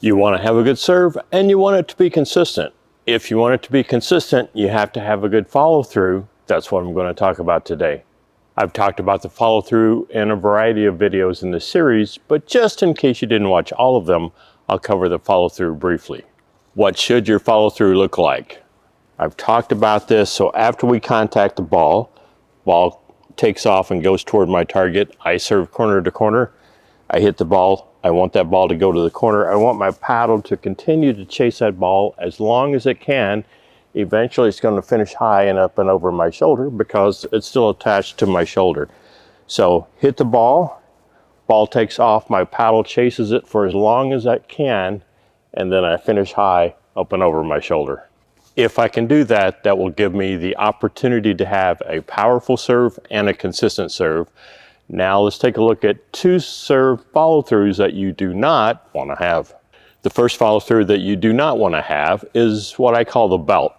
You want to have a good serve and you want it to be consistent. If you want it to be consistent, you have to have a good follow through. That's what I'm going to talk about today. I've talked about the follow through in a variety of videos in this series, but just in case you didn't watch all of them, I'll cover the follow through briefly. What should your follow through look like? I've talked about this. So after we contact the ball takes off and goes toward my target. I serve corner to corner. I hit the ball. I want that ball to go to the corner. I want my paddle to continue to chase that ball as long as it can. Eventually it's going to finish high and up and over my shoulder because it's still attached to my shoulder. So hit the ball takes off, my paddle chases it for as long as I can, and then I finish high up and over my shoulder. If I can do that, that will give me the opportunity to have a powerful serve and a consistent serve. Now let's take a look at two serve follow-throughs that you do not want to have. The first follow-through that you do not want to have is what I call the belt.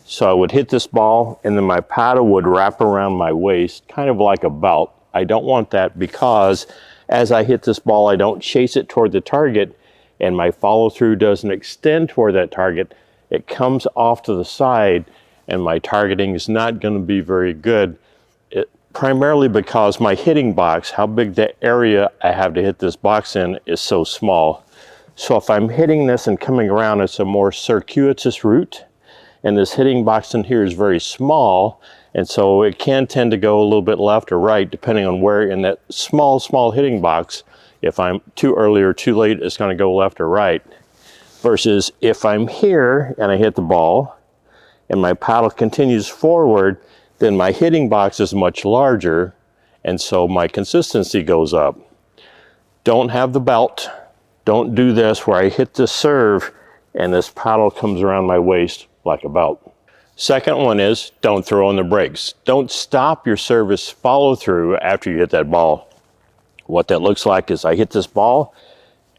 So I would hit this ball and then my paddle would wrap around my waist, kind of like a belt. I don't want that because as I hit this ball, I don't chase it toward the target and my follow-through doesn't extend toward that target. It comes off to the side and my targeting is not going to be very good. Primarily because my hitting box, how big the area I have to hit this box in is so small. So if I'm hitting this and coming around, it's a more circuitous route. And this hitting box in here is very small. And so it can tend to go a little bit left or right, depending on where in that small hitting box. If I'm too early or too late, it's going to go left or right. Versus if I'm here and I hit the ball and my paddle continues forward, then my hitting box is much larger and so my consistency goes up. Don't have the belt. Don't do this where I hit the serve and this paddle comes around my waist like a belt. Second one is don't throw on the brakes. Don't stop your service follow through after you hit that ball. What that looks like is I hit this ball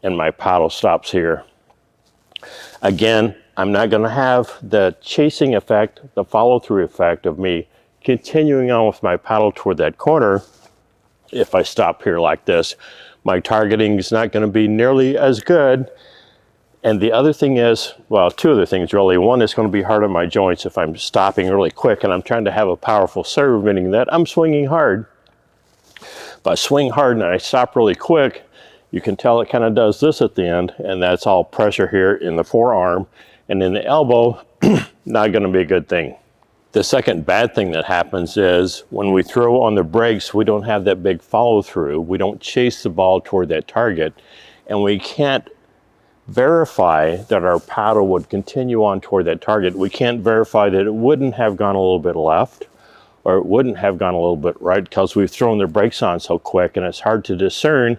and my paddle stops here. Again, I'm not going to have the chasing effect, the follow through effect of me continuing on with my paddle toward that corner. If I stop here like this, my targeting is not going to be nearly as good. And the other thing is, well, two other things really. One is going to be hard on my joints if I'm stopping really quick and I'm trying to have a powerful serve, meaning that I'm swinging hard. If I swing hard and I stop really quick, you can tell it kind of does this at the end, and that's all pressure here in the forearm and in the elbow. Not going to be a good thing. The second bad thing that happens is when we throw on the brakes, we don't have that big follow through. We don't chase the ball toward that target, and we can't verify that our paddle would continue on toward that target. We can't verify that it wouldn't have gone a little bit left or it wouldn't have gone a little bit right because we've thrown the brakes on so quick and it's hard to discern,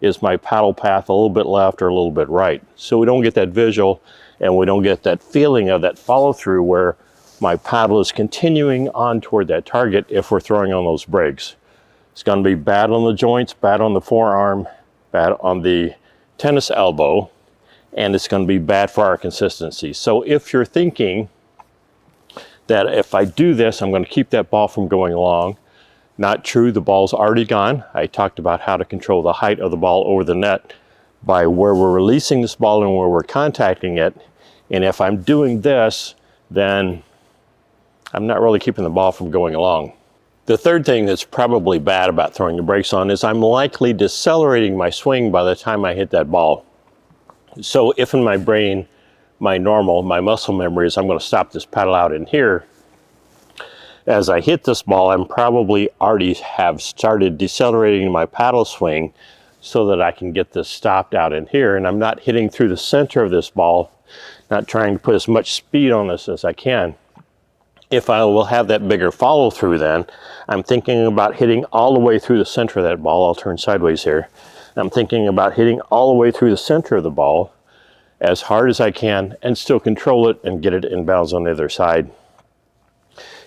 is my paddle path a little bit left or a little bit right? So we don't get that visual and we don't get that feeling of that follow through where my paddle is continuing on toward that target if we're throwing on those brakes. It's going to be bad on the joints, bad on the forearm, bad on the tennis elbow, and it's going to be bad for our consistency. So if you're thinking that if I do this, I'm going to keep that ball from going long, not true. The ball's already gone. I talked about how to control the height of the ball over the net by where we're releasing this ball and where we're contacting it. And if I'm doing this, then I'm not really keeping the ball from going along. The third thing that's probably bad about throwing the brakes on is I'm likely decelerating my swing by the time I hit that ball. So if in my brain, my muscle memory is I'm going to stop this paddle out in here, as I hit this ball, I'm probably already have started decelerating my paddle swing so that I can get this stopped out in here. And I'm not hitting through the center of this ball, not trying to put as much speed on this as I can. If I will have that bigger follow through, then I'm thinking about hitting all the way through the center of that ball. I'll turn sideways here. I'm thinking about hitting all the way through the center of the ball as hard as I can and still control it and get it in bounds on the other side.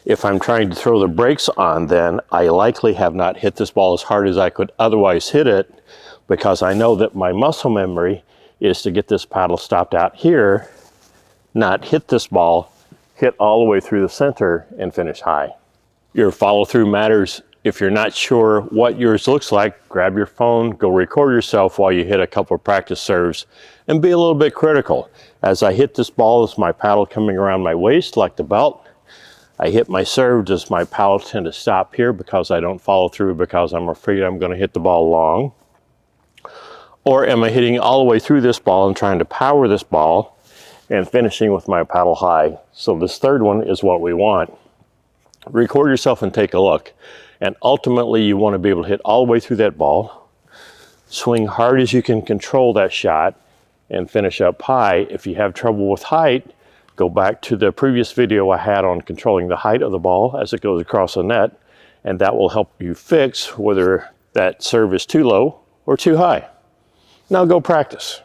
If I'm trying to throw the brakes on, then I likely have not hit this ball as hard as I could otherwise hit it because I know that my muscle memory is to get this paddle stopped out here, not hit this ball, hit all the way through the center and finish high. Your follow through matters If you're not sure what yours looks like, grab your phone, go record yourself while you hit a couple of practice serves, and be a little bit critical. As I hit this ball, is my paddle coming around my waist like the belt? I hit my serve, does my paddle tend to stop here because I don't follow through because I'm afraid I'm going to hit the ball long? Or am I hitting all the way through this ball and trying to power this ball and finishing with my paddle high? So this third one is what we want. Record yourself and take a look. And ultimately you want to be able to hit all the way through that ball, swing hard as you can control that shot, and finish up high. If you have trouble with height, go back to the previous video I had on controlling the height of the ball as it goes across the net, and that will help you fix whether that serve is too low or too high. Now go practice.